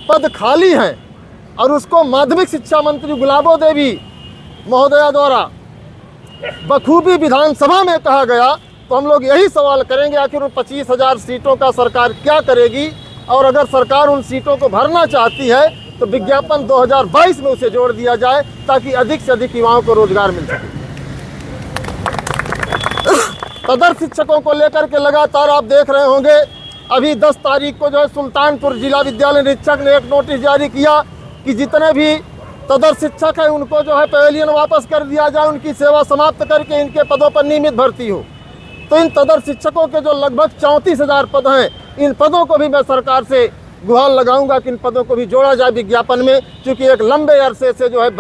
पद खाली हैं और उसको माध्यमिक शिक्षा मंत्री गुलाबो देवी महोदया द्वारा बखूबी विधानसभा में कहा गया, तो हम लोग यही सवाल करेंगे आखिर उन 25,000 सीटों का सरकार क्या करेगी, और अगर सरकार उन सीटों को भरना चाहती है तो विज्ञापन 2022 में उसे जोड़ दिया जाए ताकि अधिक से अधिक युवाओं को रोजगार मिल सके। तदर्थ शिक्षकों को लेकर के लगातार आप देख रहे होंगे, अभी 10 तारीख को जो है सुल्तानपुर जिला विद्यालय निरीक्षक ने एक नोटिस जारी किया कि जितने भी तदर्थ शिक्षक है उनको जो है पवेलियन वापस कर दिया जाए, उनकी सेवा समाप्त करके इनके पदों पर नियमित भर्ती हो। तो इन तदर्थ शिक्षकों के जो लगभग 34,000 पद हैं, इन पदों को भी मैं सरकार से गुहार लगाऊंगा कि इन पदों को भी जोड़ा जाए विज्ञापन में, क्योंकि एक लंबे अरसे से जो है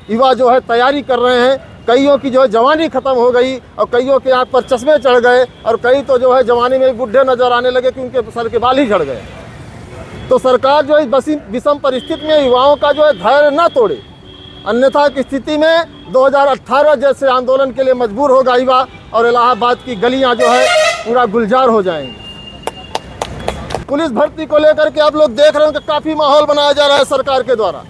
युवा जो है तैयारी कर रहे हैं। कईयों की जो है जवानी खत्म हो गई और कईयों के आँख पर चश्मे चढ़ गए और कई तो जो है जवानी में बूढ़े नजर आने लगे कि उनके सर के बाल ही झड़ गए। तो सरकार जो इस विषम परिस्थिति में युवाओं का जो है धैर्य न तोड़े, अन्यथा की स्थिति में 2018 जैसे आंदोलन के लिए मजबूर होगा युवा और इलाहाबाद की गलियां जो है पूरा गुलजार हो जाएंगी। पुलिस भर्ती को लेकर के आप लोग देख रहे हैं कि काफ़ी माहौल बनाया जा रहा है सरकार के द्वारा।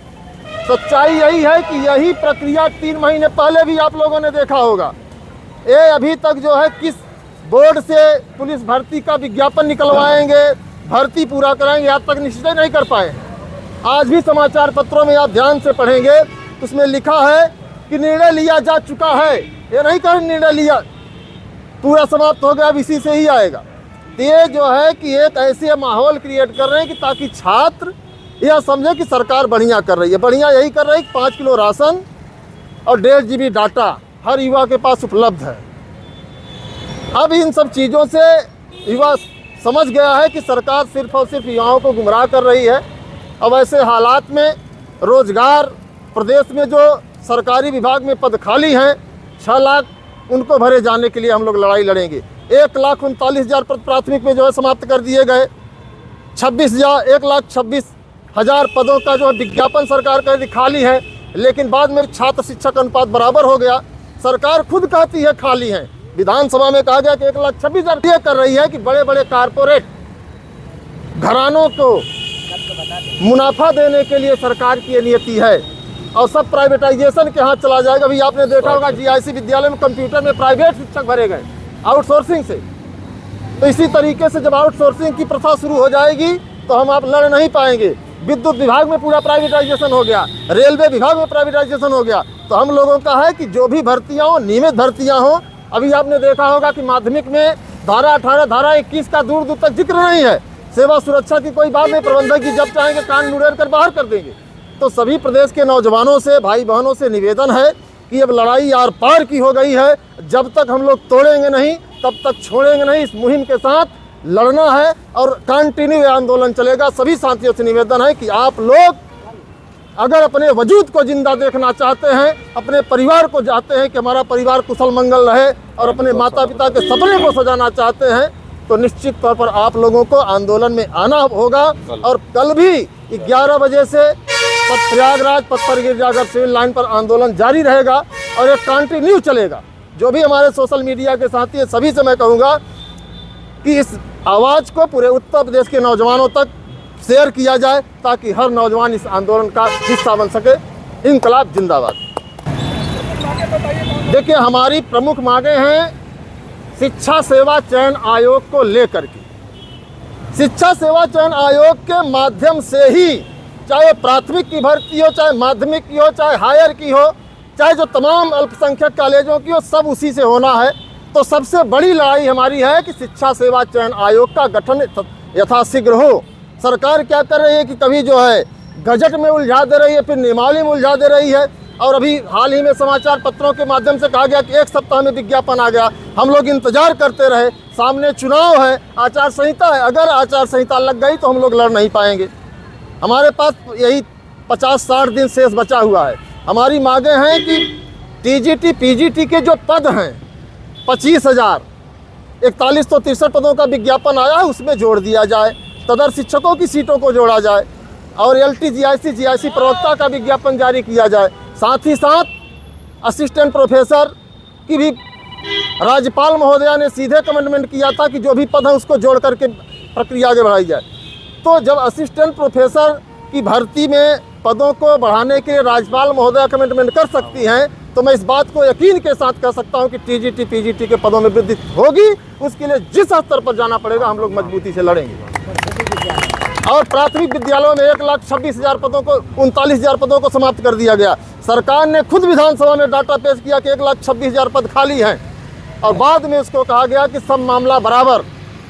सच्चाई यही है कि यही प्रक्रिया 3 महीने पहले भी आप लोगों ने देखा होगा। ये अभी तक जो है किस बोर्ड से पुलिस भर्ती का विज्ञापन निकलवाएंगे, भर्ती पूरा कराएंगे, आज तक निश्चय नहीं कर पाए। आज भी समाचार पत्रों में आप ध्यान से पढ़ेंगे, उसमें लिखा है कि निर्णय लिया जा चुका है। ये नहीं कहा निर्णय लिया पूरा समाप्त हो गया, अब इसी से ही आएगा। तो ये जो है कि एक ऐसे माहौल क्रिएट कर रहे हैं कि ताकि छात्र यह समझे कि सरकार बढ़िया कर रही है। बढ़िया यही कर रही है कि 5 किलो राशन और 1.5 GB डाटा हर युवा के पास उपलब्ध है। अब इन सब चीज़ों से युवा समझ गया है कि सरकार सिर्फ और सिर्फ युवाओं को गुमराह कर रही है। अब ऐसे हालात में रोजगार प्रदेश में जो सरकारी विभाग में पद खाली हैं 6 लाख, उनको भरे जाने के लिए हम लोग लड़ाई लड़ेंगे। 1,39,000 पद प्राथमिक में जो है समाप्त कर दिए गए। 1,26,000 पदों का जो है विज्ञापन सरकार का खाली है, लेकिन बाद में छात्र शिक्षक अनुपात बराबर हो गया। सरकार खुद कहती है खाली है। विधानसभा में कहा गया कि 1,26,000 ये कर रही है कि बड़े बड़े कारपोरेट घरानों को मुनाफा देने के लिए सरकार की नीति है और सब प्राइवेटाइजेशन के हाथ चला जाएगा। अभी आपने देखा होगा GIC विद्यालय में कंप्यूटर में प्राइवेट शिक्षक भरे गए आउटसोर्सिंग से। तो इसी तरीके से जब आउटसोर्सिंग की प्रथा शुरू हो जाएगी तो हम आप लड़ नहीं पाएंगे। विद्युत विभाग में पूरा प्राइवेटाइजेशन हो गया, रेलवे विभाग में प्राइवेटाइजेशन हो गया। तो हम लोगों का है कि जो भी भर्तियाँ हों, नियमित भर्तियाँ हों। अभी आपने देखा होगा कि माध्यमिक में धारा 18, धारा 21 का दूर दूर तक जिक्र नहीं है। सेवा सुरक्षा की कोई बात नहीं, प्रबंधक की जब चाहेंगे कान मुड़ेड़ कर बाहर कर देंगे। तो सभी प्रदेश के नौजवानों से, भाई बहनों से निवेदन है कि अब लड़ाई आर पार की हो गई है। जब तक हम लोग तोड़ेंगे नहीं तब तक छोड़ेंगे नहीं। इस मुहिम के साथ लड़ना है और कंटिन्यू आंदोलन चलेगा। सभी साथियों से निवेदन है कि आप लोग अगर अपने वजूद को जिंदा देखना चाहते हैं, अपने परिवार को चाहते हैं कि हमारा परिवार कुशल मंगल रहे और अपने माता पिता के सपने को सजाना चाहते हैं, तो निश्चित तौर पर आप लोगों को आंदोलन में आना होगा। और कल भी 11 बजे से प्रयागराज पत्थर गिरजागर सिविल लाइन पर आंदोलन जारी रहेगा और ये कंटिन्यू चलेगा। जो भी हमारे सोशल मीडिया के साथी है सभी से मैं कहूँगा कि इस आवाज़ को पूरे उत्तर प्रदेश के नौजवानों तक शेयर किया जाए ताकि हर नौजवान इस आंदोलन का हिस्सा बन सके। इंकलाब जिंदाबाद। देखिए, हमारी प्रमुख मांगें हैं शिक्षा सेवा चयन आयोग को लेकर के। शिक्षा सेवा चयन आयोग के माध्यम से ही, चाहे प्राथमिक की भर्ती हो, चाहे माध्यमिक की हो, चाहे हायर की हो, चाहे जो तमाम अल्पसंख्यक कॉलेजों की हो, सब उसी से होना है। तो सबसे बड़ी लड़ाई हमारी है कि शिक्षा सेवा चयन आयोग का गठन यथाशीघ्र हो। सरकार क्या कर रही है कि कभी जो है गजट में उलझा दे रही है, फिर नियमावली में उलझा दे रही है। और अभी हाल ही में समाचार पत्रों के माध्यम से कहा गया कि 1 सप्ताह में विज्ञापन आ गया। हम लोग इंतजार करते रहे, सामने चुनाव है, आचार संहिता है। अगर आचार संहिता लग गई तो हम लोग लड़ नहीं पाएंगे। हमारे पास यही 50-60 दिन शेष बचा हुआ है। हमारी मांगें हैं कि TGT PGT के जो पद हैं 25,000, 4163 पदों का विज्ञापन आया है, उसमें जोड़ दिया जाए। तदर्थ शिक्षकों की सीटों को जोड़ा जाए और LT GIC प्रवक्ता का विज्ञापन जारी किया जाए। साथ ही साथ असिस्टेंट प्रोफेसर की भी राज्यपाल महोदया ने सीधे कमिटमेंट किया था कि जो भी पद है उसको जोड़ करके प्रक्रिया आगे बढ़ाई जाए। तो जब असिस्टेंट प्रोफेसर कि भर्ती में पदों को बढ़ाने के लिए राज्यपाल महोदया कमिटमेंट कर सकती हैं, तो मैं इस बात को यकीन के साथ कह सकता हूं कि टीजीटी पीजीटी के पदों में वृद्धि होगी। उसके लिए जिस स्तर पर जाना पड़ेगा हम लोग मजबूती से लड़ेंगे। और प्राथमिक विद्यालयों में 1,26,000 पदों को 39,000 पदों को समाप्त कर दिया गया। सरकार ने खुद विधानसभा में डाटा पेश किया कि 1,26,000 पद खाली हैं, और बाद में उसको कहा गया कि सब मामला बराबर।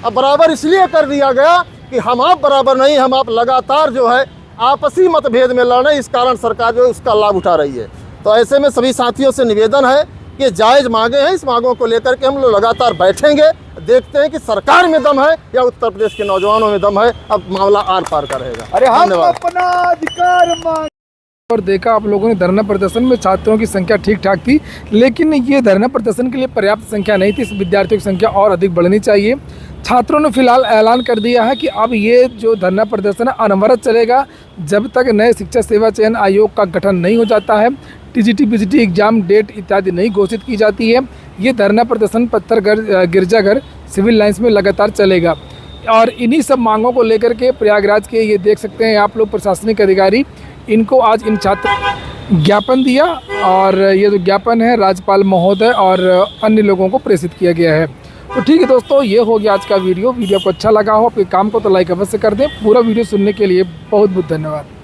अब बराबर इसलिए कर दिया गया कि हम आप बराबर नहीं, हम आप लगातार जो है आपसी मतभेद में लड़ रहे हैं। इस कारण सरकार जो है उसका लाभ उठा रही है। तो ऐसे में सभी साथियों से निवेदन है कि जायज़ मांगे हैं, इस मांगों को लेकर के हम लोग लगातार बैठेंगे, देखते हैं कि सरकार में दम है या उत्तर प्रदेश के नौजवानों में दम है। अब मामला आर पार का रहेगा। अरे हम अपना अधिकार मांग। और देखा आप लोगों ने धरना प्रदर्शन में छात्रों की संख्या ठीक ठाक थी, लेकिन ये धरना प्रदर्शन के लिए पर्याप्त संख्या नहीं थी। इस विद्यार्थियों की संख्या और अधिक बढ़नी चाहिए। छात्रों ने फिलहाल ऐलान कर दिया है कि अब ये जो धरना प्रदर्शन है अनवरत चलेगा जब तक नए शिक्षा सेवा चयन आयोग का गठन नहीं हो जाता है, टीजीटी पीजीटी एग्जाम डेट इत्यादि नहीं घोषित की जाती है। ये धरना प्रदर्शन पत्थरघर गिरजाघर सिविल लाइन्स में लगातार चलेगा। और इन्हीं सब मांगों को लेकर के प्रयागराज के ये देख सकते हैं आप लोग प्रशासनिक अधिकारी, इनको आज इन छात्र ज्ञापन दिया, और ये जो ज्ञापन है राज्यपाल महोदय और अन्य लोगों को प्रेषित किया गया है। तो ठीक है दोस्तों, ये हो गया आज का वीडियो। वीडियो को अच्छा लगा हो, आपके काम को तो लाइक अवश्य कर दें। पूरा वीडियो सुनने के लिए बहुत बहुत धन्यवाद।